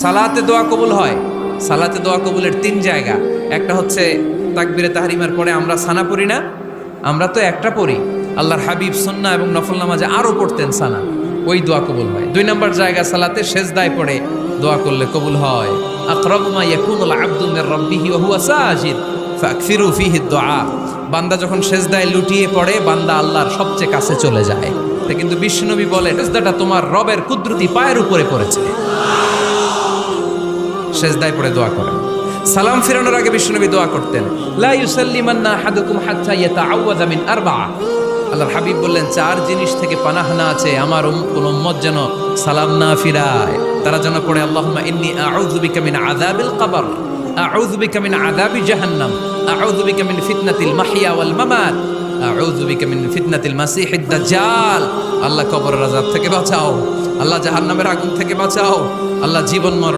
সালাতে দোয়া কবুল হয়। সালাতে দোয়া কবুলের 3 জায়গা। একটা হচ্ছে তাকবীরে তাহরিমার পরে আমরা সানা পড়ি না, আমরা তো একটা পড়ি। আল্লাহর হাবিব সুন্নাহ এবং নফল নামাজে আরো পড়তেন সানা, ওই দোয়া কবুল হয়। 2 নম্বর জায়গা সালাতে সেজদায় পড়ে দোয়া করলে কবুল হয়। আকরাবু মা ইয়াকুনুল আবদু মির রাব্বিহি ওয়া হুয়া সাজিদ ফাকসিরু ফিহি দুআ। বান্দা যখন সেজদায় লুটিয়ে পড়ে, বান্দা আল্লাহর সবচেয়ে কাছে চলে যায়। তা কিন্তু বিশ্বনবী বলে, সেজদাটা তোমার রবের কুদরতি পায়ের উপরে পড়েছে। সেজদায় পড়ে দোয়া করেন। সালাম ফিরানোর আগে বিশ্বনবী দোয়া করতেন, লা ইউসাল্লিমান্না আহাদুকুম হাত্তা ইয়াতাআওয়াযা মিন আরবা'a। আল্লাহর হাবিব বললেন, 4 জিনিস থেকে পানাহ না আছে আমার কোন উম্মত যেন সালাম না ফিরায়। তারা যেন পড়ে, আল্লাহুম্মা ইন্নী আউযু বিকা মিন আযাবিল কবর, আউযু বিকা মিন আযাবি জাহান্নাম, আউযু বিকা মিন ফিতনাতিল মাহইয়া ওয়াল মামাত, আউযু বিকা মিন ফিতনাতিল মাসিহিদ দাজ্জাল। আল্লাহ কবরের আযাব থেকে বাঁচাও, আল্লাহ জাহান্নামের আগুন থেকে বাঁচাও, আল্লাহ জীবন